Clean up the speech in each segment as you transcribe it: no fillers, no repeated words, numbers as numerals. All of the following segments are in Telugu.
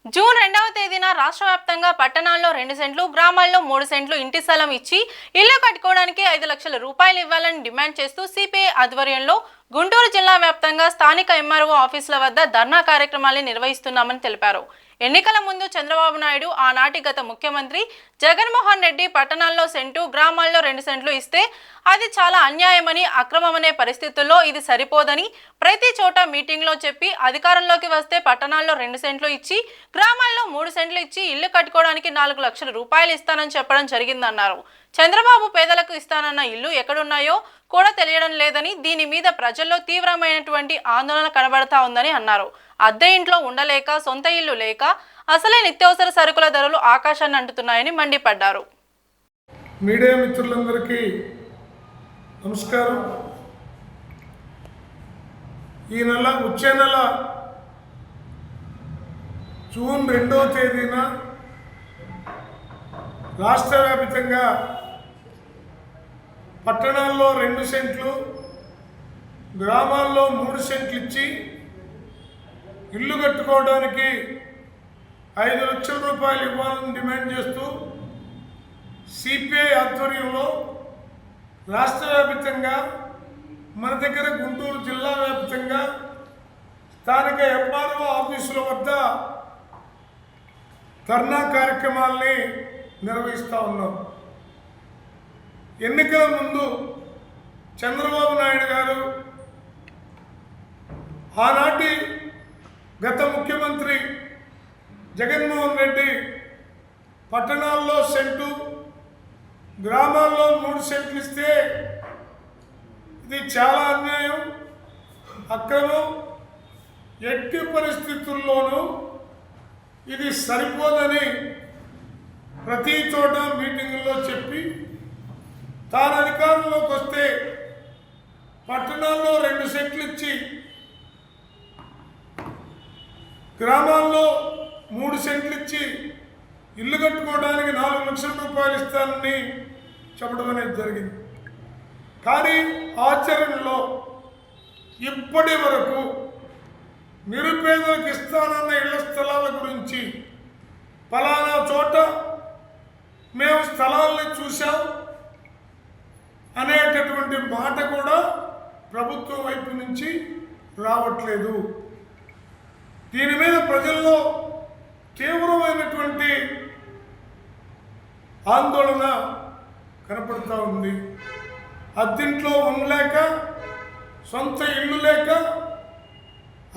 జూన్ 2వ తేదీన రాష్ట్ర వ్యాప్తంగా పట్టణాల్లో 2 సెంట్లు, గ్రామాల్లో 3 సెంట్లు ఇంటి స్థలం ఇచ్చి ఇల్లు కట్టుకోవడానికి 5 లక్షల రూపాయలు ఇవ్వాలని డిమాండ్ చేస్తూ సిపిఐ ఆధ్వర్యంలో గుంటూరు జిల్లా వ్యాప్తంగా స్థానిక ఎంఆర్ఓ ఆఫీసుల వద్ద ధర్నా కార్యక్రమాలను నిర్వహిస్తున్నామని తెలిపారు. ఎన్నికల ముందు చంద్రబాబు నాయుడు ఆనాటి గత ముఖ్యమంత్రి జగన్మోహన్ రెడ్డి పట్టణాల్లో సెంటు, గ్రామాల్లో 2 సెంట్లు ఇస్తే అది చాలా అన్యాయమని, అక్రమమనే పరిస్థితుల్లో ఇది సరిపోదని ప్రతి చోట మీటింగ్లో చెప్పి అధికారంలోకి వస్తే పట్టణాల్లో 2 సెంట్లు ఇచ్చి, గ్రామాల్లో 3 సెంట్లు ఇచ్చి ఇల్లు కట్టుకోవడానికి 4 లక్షల రూపాయలు ఇస్తానని చెప్పడం జరిగిందన్నారు. చంద్రబాబు పేదలకు ఇస్తానన్న ఇల్లు ఎక్కడున్నాయో కూడా తెలియడం లేదని, దీని మీద ప్రజల్లో తీవ్రమైనటువంటి ఆందోళన కనబడతా ఉందని అన్నారు. అద్దె ఇంట్లో ఉండలేక, సొంత ఇల్లు లేక అసలే నిత్యావసర సరుకుల ధరలు ఆకాశాన్ని అంటున్నాయని మండిపడ్డారు. మీడియా మిత్రులందరికీ నమస్కారం. ఈ నెల వచ్చే నెల జూన్ 2వ తేదీన రాష్ట్ర వ్యాప్తంగా పట్టణాల్లో 2 సెంట్లు, గ్రామాల్లో 3 సెంట్లు ఇచ్చి ఇల్లు కట్టుకోవడానికి 5 లక్షల రూపాయలు ఇవ్వాలని డిమాండ్ చేస్తూ సిపిఐ ఆధ్వర్యంలో రాష్ట్ర వ్యాప్తంగా, మన దగ్గర గుంటూరు జిల్లా వ్యాప్తంగా స్థానిక ఎంఆర్ఓ ఆఫీసుల వద్ద ధర్నా కార్యక్రమాల్ని నిర్వహిస్తూ ఉన్నాం. ఎన్నికల ముందు చంద్రబాబు నాయుడు గారు ఆనాటి గత ముఖ్యమంత్రి జగన్మోహన్ రెడ్డి పట్టణాల్లో సెంటు, గ్రామాల్లో 3 సెంట్లు ఇస్తే ఇది చాలా అన్యాయం, అక్రమం, ఎట్టి పరిస్థితుల్లోనూ ఇది సరిపోదని ప్రతి చోట మీటింగుల్లో చెప్పి, తాను అధికారంలోకి వస్తే పట్టణాల్లో 2 సెంట్లు ఇచ్చి, గ్రామాల్లో 3 సెంట్లు ఇచ్చి ఇల్లు కట్టుకోవడానికి 4 లక్షల రూపాయలు ఇస్తానని చెప్పడం అనేది జరిగింది. కానీ ఆచరణలో ఇప్పటి వరకు నిరుపేదలకు ఇస్తానన్న ఇళ్ల స్థలాల గురించి, ఫలానా చోట మేము స్థలాల్ని చూసాం అనేటటువంటి మాట కూడా ప్రభుత్వం వైపు నుంచి రావట్లేదు. దీని మీద ప్రజల్లో తీవ్రమైనటువంటి ఆందోళన కనపడుతూ ఉంది. అద్దెంట్లో ఉండలేక, సొంత ఇల్లు లేక,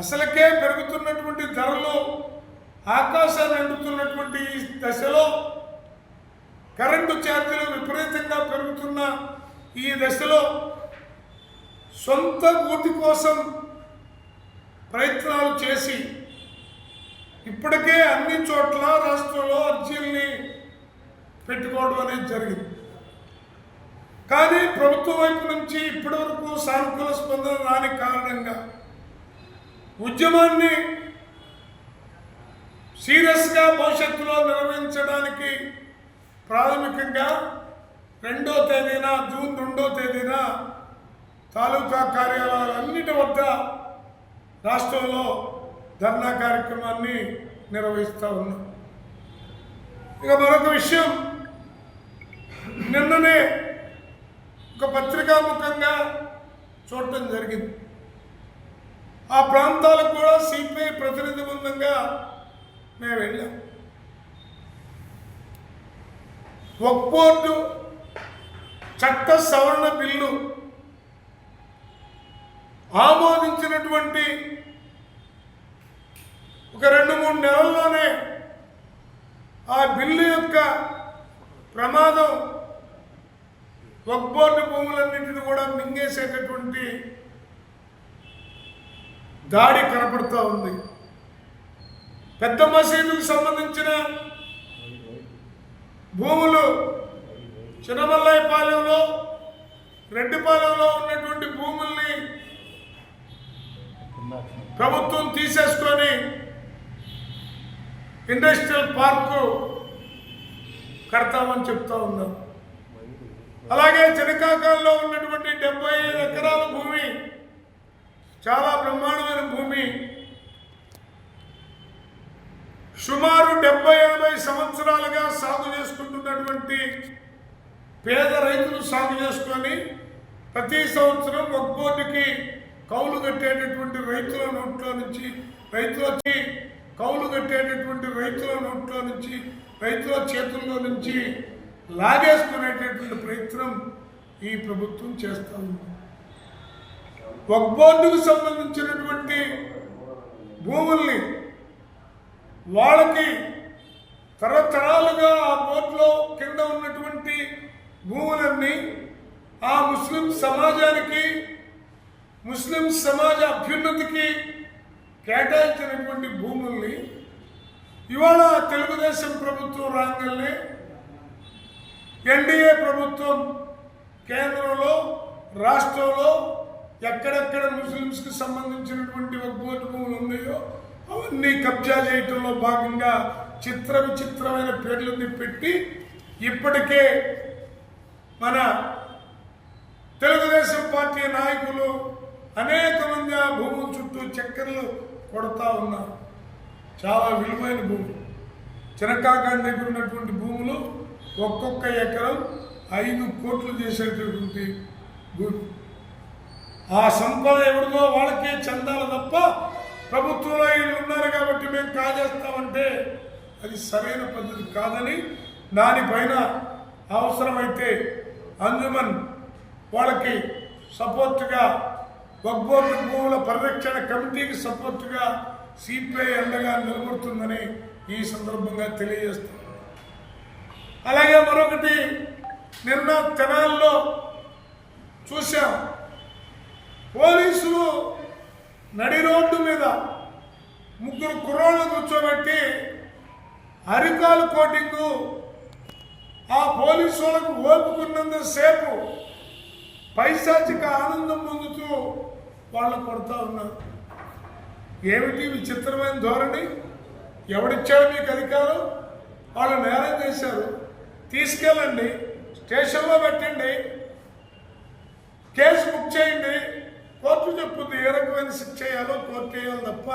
అసలుకే పెరుగుతున్నటువంటి ధరలు ఆకాశాన్ని అంటుతున్నటువంటి ఈ దశలో, కరెంటు ఛార్జీలు విపరీతంగా పెరుగుతున్న ఈ దశలో సొంత గూటి కోసం ప్రయత్నాలు చేసి ఇప్పటికే అన్ని చోట్ల రాష్ట్రంలో అర్జీల్ని పెట్టుకోవడం అనేది జరిగింది. కానీ ప్రభుత్వం వైపు నుంచి ఇప్పటివరకు సానుకూల స్పందన రాని కారణంగా ఉద్యమాన్ని సీరియస్గా భవిష్యత్తులో నిర్వహించడానికి ప్రాథమికంగా 2వ తేదీన, జూన్ 2వ తేదీన తాలూకా కార్యాలయాలన్నిటి వద్ద రాష్ట్రంలో ధర్నా కార్యక్రమాన్ని నిర్వహిస్తూ ఉన్నాం. ఇక మరొక విషయం, నిన్ననే ఒక పత్రికాముఖంగా చూడటం జరిగింది. ఆ ప్రాంతాలకు కూడా సిపిఐ ప్రతినిధి బృందంగా మేము వెళ్ళాం. వక్ఫ్ బోర్డు చట్ట సవరణ బిల్లు ఆమోదించినటువంటి ఒక 2-3 నెలల్లోనే ఆ బిల్లు యొక్క ప్రమాదం వక్ఫ్ బోర్డు భూములన్నింటినీ కూడా మింగేసేటటువంటి దాడి కనపడుతూ ఉంది. పెద్ద మసీదుకు సంబంధించిన భూములు చినమల్లయ్యపాలెంలో, రెడ్డిపాలెంలో ఉన్నటువంటి భూముల్ని ప్రభుత్వం తీసేసుకొని ఇండస్ట్రియల్ పార్కు కడతామని చెప్తా ఉన్నారు. అలాగే చినకాకాల్లో ఉన్నటువంటి 75 ఎకరాల భూమి, చాలా బ్రహ్మాండమైన భూమి, సుమారు 70-80 సంవత్సరాలుగా సాగు చేసుకుంటున్నటువంటి పేద రైతులు సాగు చేసుకొని ప్రతి సంవత్సరం ఒక బోర్డుకి కౌలు కట్టేటటువంటి రైతుల నోట్లో నుంచి రైతుల చేతుల్లో నుంచి లాగేసుకునేటటువంటి ప్రయత్నం ఈ ప్రభుత్వం చేస్తూ ఉంది. ఒక బోర్డుకు సంబంధించినటువంటి భూముల్ని వాళ్ళకి తరతరాలుగా ఆ బోర్డులో కింద ఉన్నటువంటి భూములన్నీ ఆ ముస్లిం సమాజానికి, ముస్లిం సమాజ అభ్యున్నతికి కేటాయించినటువంటి భూముల్ని ఇవాళ తెలుగుదేశం ప్రభుత్వం రాగానే ఎన్డీఏ ప్రభుత్వం కేంద్రంలో, రాష్ట్రంలో ఎక్కడెక్కడ ముస్లింస్కి సంబంధించినటువంటి బోర్డు భూములు ఉన్నాయో అవన్నీ కబ్జా చేయటంలో భాగంగా చిత్ర విచిత్రమైన పేర్లని పెట్టి ఇప్పటికే మన తెలుగుదేశం పార్టీ నాయకులు అనేక మంది ఆ భూముల చుట్టూ చక్కర్లు కొడతా ఉన్నారు. చాలా విలువైన భూములు, చినకాకాని దగ్గర ఉన్నటువంటి భూములు ఒక్కొక్క ఎకరం 5 కోట్లు చేసేటటువంటి భూమి. ఆ సంపద ఎవరిదో వాళ్ళకే చెందాలి తప్ప ప్రభుత్వంలో వీళ్ళు ఉన్నారు కాబట్టి మేము కాజేస్తామంటే అది సరైన పద్ధతి కాదని, దానిపైన అవసరమైతే అంజుమన్ వాళ్ళకి సపోర్టుగా, వక్బోర్డు భూముల పరిరక్షణ కమిటీకి సపోర్టుగా సిపిఐ అండగా నిలబడుతుందని ఈ సందర్భంగా తెలియజేస్తాం. అలాగే మరొకటి, నిన్న తెనాల్లో చూశాం, పోలీసులు నడి రోడ్డు మీద 3 కుర్రోళ్ళు కూర్చోబెట్టి అరికాలు కోటింగు, ఆ పోలీసు వాళ్ళకు ఓపుకున్నంతసేపు పైశాచిక ఆనందం పొందుతూ వాళ్ళు కొడతా ఉన్నారు. ఏమిటి విచిత్రమైన ధోరణి? ఎవడిచ్చాడు మీకు అధికారం? వాళ్ళు నేరం చేశారు, తీసుకెళ్ళండి, స్టేషన్లో పెట్టండి, కేసు బుక్ చేయండి, కోర్టు చెప్పుద్ది ఏ రకమైన శిక్ష చేయాలో కోర్టు చేయాలి తప్ప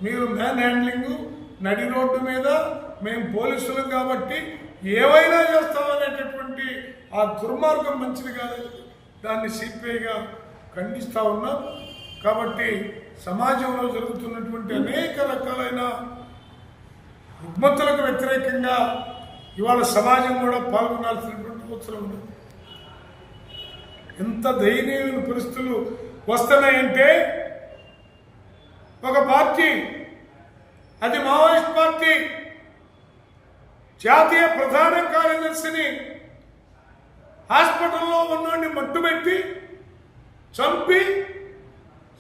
మీరు మ్యాన్ హ్యాండ్లింగ్, నడి రోడ్డు మీద మేము పోలీసులు కాబట్టి ఏవైనా చేస్తామనేటటువంటి ఆ దుర్మార్గం మంచిది కాదు. దాన్ని సిపిఐగా ఖండిస్తూ ఉన్నాం. కాబట్టి సమాజంలో జరుగుతున్నటువంటి అనేక రకాలైన రుగ్మతలకు వ్యతిరేకంగా ఇవాళ సమాజం కూడా పాల్గొనాల్సినటువంటి అవసరం ఉంది. ఎంత దయనీయమైన పరిస్థితులు వస్తున్నాయంటే, ఒక పార్టీ, అది మావోయిస్ట్ పార్టీ, జాతీయ ప్రధాన కార్యదర్శిని హాస్పిటల్లో ఉన్నవాడిని మట్టుబెట్టి చంపి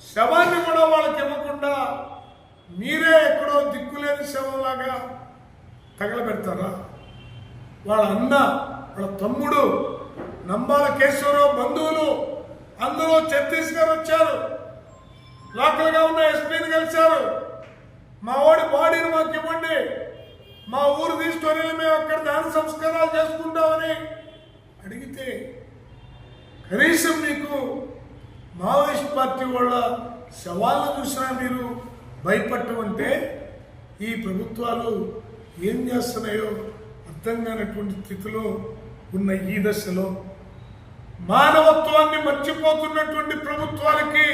శవాన్ని కూడా వాళ్ళకి ఇవ్వకుండా మీరే ఎక్కడో దిక్కులేని శవంలాగా తగలబెడతారా? వాళ్ళ అన్న, వాళ్ళ తమ్ముడు, నంబాల కేశవరావు బంధువులు అందరూ ఛత్తీస్గఢ్ వచ్చారు, లోకల్గా ఉన్న ఎస్పీని కలిశారు. మా వాడి బాడీని మాకు ఇవ్వండి, మా ఊరు తీసుకొని మేము అక్కడ దాన సంస్కారాలు చేసుకుంటామని అడిగితే కనీసం మీకు మావోయిస్ట్ పార్టీ వాళ్ళ సవాళ్ళను చూసినా మీరు భయపడటమంటే ఈ ప్రభుత్వాలు ఏం చేస్తున్నాయో అర్థం కానటువంటి స్థితిలో ఉన్న ఈ దశలో మానవత్వాన్ని మర్చిపోతున్నటువంటి ప్రభుత్వాలకి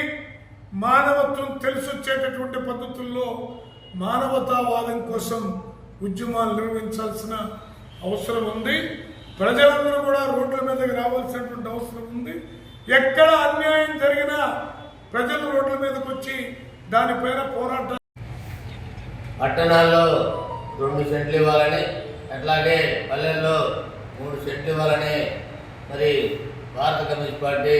మానవత్వం తెలిసొచ్చేటటువంటి పద్ధతుల్లో మానవతావాదం కోసం ఉద్యమాలు నిర్వహించాల్సిన అవసరం ఉంది. ప్రజలందరూ కూడా రోడ్ల మీదకి రావాల్సినటువంటి అవసరం ఉంది. ఎక్కడ అన్యాయం జరిగినా ప్రజలు రోడ్ల మీదకి వచ్చి దానిపైన పోరాటం. పట్టణాల్లో 2 సెంట్లు ఇవ్వాలని, అట్లాగే పల్లెల్లో 3 సెంట్లు ఇవ్వాలని మరి భారత కమ్యూనిస్ట్ పార్టీ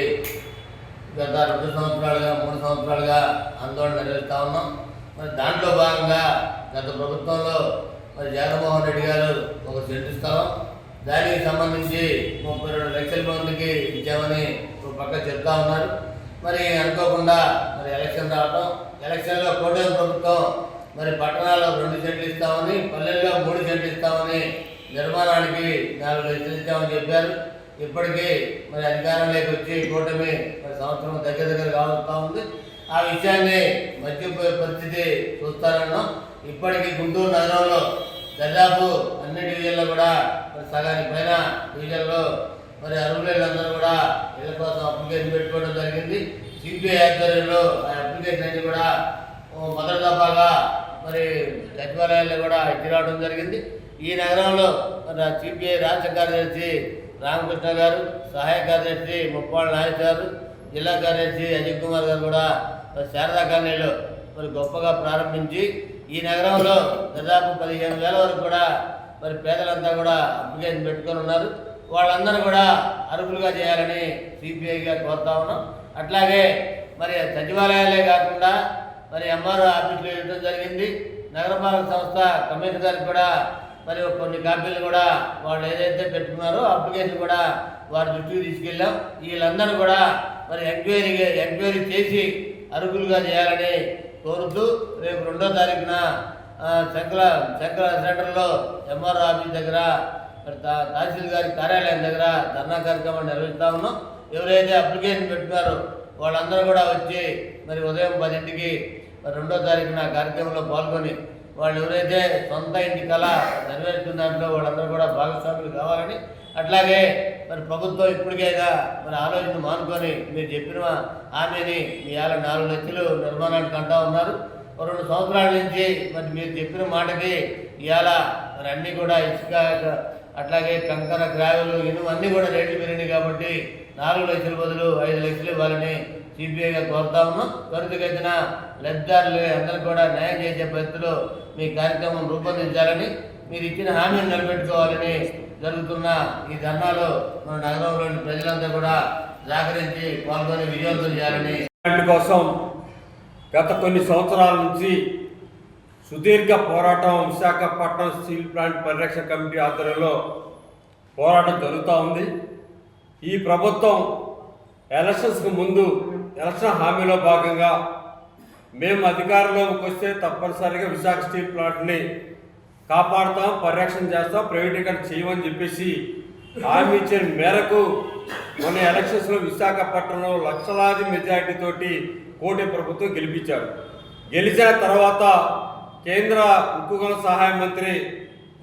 గత 2 సంవత్సరాలుగా 3 సంవత్సరాలుగా ఆందోళన నిర్వహిస్తూ ఉన్నాం. మరి దాంట్లో భాగంగా గత ప్రభుత్వంలో మరి జగన్మోహన్ రెడ్డి గారు 1 సెంటు ఇస్తాం, దానికి సంబంధించి 32 లక్షల మందికి ఇచ్చామని ఒక పక్క చెప్తా ఉన్నారు. మరి అనుకోకుండా మరి ఎలక్షన్ రావడం, ఎలక్షన్లో కూటమి ప్రభుత్వం మరి పట్టణాల్లో 2 సెంట్లు ఇస్తామని, పల్లెల్లో 3 సెంట్లు ఇస్తామని, నిర్మాణానికి 4 లక్షలు ఇస్తామని చెప్పారు. ఇప్పటికీ మరి అధికారంలోకి వచ్చి కూటమి మరి సంవత్సరం దగ్గర కావస్తూ ఉంది. ఆ విషయాన్ని మర్చిపోయే పరిస్థితి చూస్తారన్నాం. ఇప్పటికీ గుంటూరు నగరంలో దాదాపు అన్ని డివిజన్లో కూడా సగానికి పైన డివిజన్లో మరి అర్హులందరూ కూడా ఇళ్ల కోసం అప్లికేషన్ పెట్టుకోవడం జరిగింది. సిపిఐ ఆధ్వర్యంలో ఆ అప్లికేషన్ అన్ని కూడా మొదటి దఫాగా మరి సచివాలయాల్లో కూడా ఇచ్చి రావడం జరిగింది. ఈ నగరంలో మన సిపిఐ రాష్ట్ర కార్యదర్శి రామకృష్ణ గారు, సహాయ కార్యదర్శి ముప్పాళ్ళ నాయక్ గారు, జిల్లా కార్యదర్శి అజిత్ కుమార్ గారు కూడా శారదా కాలనీలో మరి గొప్పగా ప్రారంభించి ఈ నగరంలో దాదాపు 15,000 వరకు కూడా మరి పేదలంతా కూడా అప్లికేషన్ పెట్టుకొని ఉన్నారు. వాళ్ళందరూ కూడా అర్హులుగా చేయాలని సిపిఐగా కోరుతా ఉన్నాం. అట్లాగే మరి సచివాలయాలే కాకుండా మరి ఎంఆర్ఓ ఆఫీసులో ఇవ్వడం జరిగింది. నగరపాలక సంస్థ కమిషనర్ గారికి కూడా మరి కొన్ని కాపీలు కూడా వాళ్ళు ఏదైతే పెట్టుకున్నారో అప్లికేషన్ కూడా వారి దృష్టికి తీసుకెళ్ళాం. వీళ్ళందరూ కూడా మరి ఎంక్వైరీ చేసి అర్హులుగా చేయాలని కోరుతూ రేపు 2వ తారీఖున శంకర సెంటర్లో ఎంఆర్ఓ ఆఫీస్ దగ్గర మరి తహసీల్ గారి కార్యాలయం దగ్గర ధర్నా కార్యక్రమం నిర్వహిస్తూ ఉన్నాం. ఎవరైతే అప్లికేషన్ పెట్టుకున్నారో వాళ్ళందరూ కూడా వచ్చి మరి ఉదయం 10ంటికి మరి 2వ తారీఖున కార్యక్రమంలో పాల్గొని వాళ్ళు ఎవరైతే సొంత ఇంటి కళ నెరవేరుతున్న దాంట్లో వాళ్ళందరూ కూడా భాగస్వాములు కావాలని, అట్లాగే మరి ప్రభుత్వం ఇప్పటికైనా మరి ఆలోచన మానుకొని మీరు చెప్పిన హామీని ఇవాళ 4 లక్షలు నిర్మాణానికి అంటా ఉన్నారు. 2 సంవత్సరాల నుంచి మరి మీరు చెప్పిన మాటకి ఇవాళ మరి అన్నీ కూడా ఇసుక అట్లాగే కంకర గ్రావెలు ఇనుము అన్నీ కూడా రేట్లు పెరిగినాయి కాబట్టి 4 లక్షల బదులు 5 లక్షలు ఇవ్వాలని సిపిఐగా కోరుతా ఉన్నాం. త్వరితగతిన లబ్ధిదారులు అందరూ కూడా న్యాయం చేసే పద్ధతిలో మీ కార్యక్రమం రూపొందించాలని, మీరు ఇచ్చిన హామీని నిలబెట్టుకోవాలని జరుగుతున్న ఈ ధర్నాలో మన నగరంలోని ప్రజలంతా కూడా సహకరించి పాల్గొని విజయవంతం చేయాలని కోసం గత కొన్ని సంవత్సరాల నుంచి సుదీర్ఘ పోరాటం విశాఖపట్నం స్టీల్ ప్లాంట్ పరిరక్షణ కమిటీ ఆధ్వర్యంలో పోరాటం జరుగుతూ ఉంది. ఈ ప్రభుత్వం ఎలక్షన్స్కి ముందు ఎలక్షన్ హామీలో భాగంగా మేము అధికారంలోకి వస్తే తప్పనిసరిగా విశాఖ స్టీల్ ప్లాంట్ని కాపాడుతాం, పరిరక్షణ చేస్తాం, ప్రైవేటీకరణ చేయమని చెప్పేసి హామీ ఇచ్చిన మేరకు మొన్న ఎలక్షన్స్లో విశాఖపట్నంలో లక్షలాది మెజార్టీతోటి కోటి ప్రభుత్వం గెలిపించారు. గెలిచిన తర్వాత కేంద్ర ఉక్కు గనుల సహాయ మంత్రి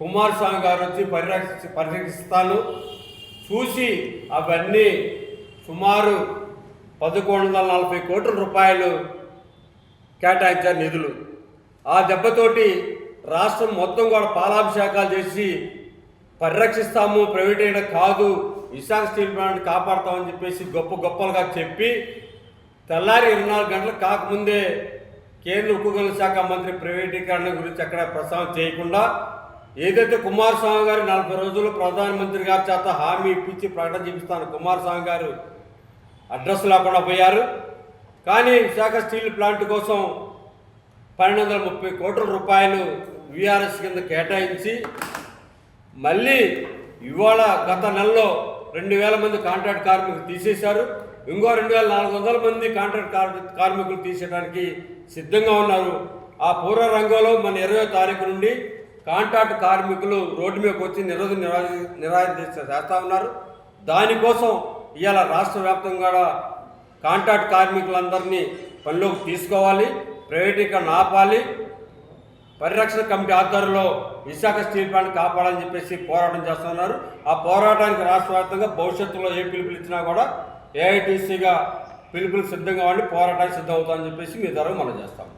కుమారస్వామి గారు వచ్చి పరిరక్షిస్తాను చూసి అవన్నీ సుమారు 1,140 కోట్ల రూపాయలు కేటాయించారు నిధులు. ఆ దెబ్బతోటి రాష్ట్రం మొత్తం కూడా పాలాభిషేకాలు చేసి పరిరక్షిస్తాము, ప్రైవేటీకరణ కాదు, విశాఖ స్టీల్ ప్లాంట్ కాపాడుతామని చెప్పేసి గొప్పలుగా చెప్పి తెల్లారి 24 గంటలు కాకముందే కేంద్ర ఉక్కు గనుల శాఖ మంత్రి ప్రైవేటీకరణ గురించి ఎక్కడ ప్రస్తావన చేయకుండా ఏదైతే కుమారస్వామి గారు 40 రోజులు ప్రధానమంత్రి గారి చేత హామీ ఇప్పించి ప్రకటన చేపిస్తాను కుమారస్వామి గారు అడ్రస్ లేకుండా పోయారు. కానీ విశాఖ స్టీల్ ప్లాంట్ కోసం 1,230 కోట్ల రూపాయలు విఆర్ఎస్ కింద కేటాయించి మళ్ళీ ఇవాళ గత నెలలో 2,000 మంది కాంట్రాక్ట్ కార్మికులు తీసేశారు. ఇంకో 2,400 మంది కాంట్రాక్ట్ కార్మికులు తీసేయడానికి సిద్ధంగా ఉన్నారు. ఆ పూర్వ రంగంలో మన 20వ తారీఖు నుండి కాంట్రాక్ట్ కార్మికులు రోడ్డు మీదకి వచ్చి నిరాదీక్ష చేస్తూ ఉన్నారు. దానికోసం ఇవాళ రాష్ట్ర వ్యాప్తంగా కాంట్రాక్ట్ కార్మికులందరినీ పనిలోకి తీసుకోవాలి, ప్రైవేటీకరణ ఆపాలి, పరిరక్షణ కమిటీ ఆధ్వర్యంలో విశాఖ స్టీల్ ప్లాంట్ కాపాడాలని చెప్పేసి పోరాటం చేస్తున్నారు. ఆ పోరాటానికి రాష్ట్ర వ్యాప్తంగా భవిష్యత్తులో ఏ పిలుపులు ఇచ్చినా కూడా ఏఐటీసీగా పిలుపులు సిద్ధంగా ఉండి పోరాటానికి సిద్ధమవుతామని చెప్పేసి మీ ద్వారా మనం చేస్తాం.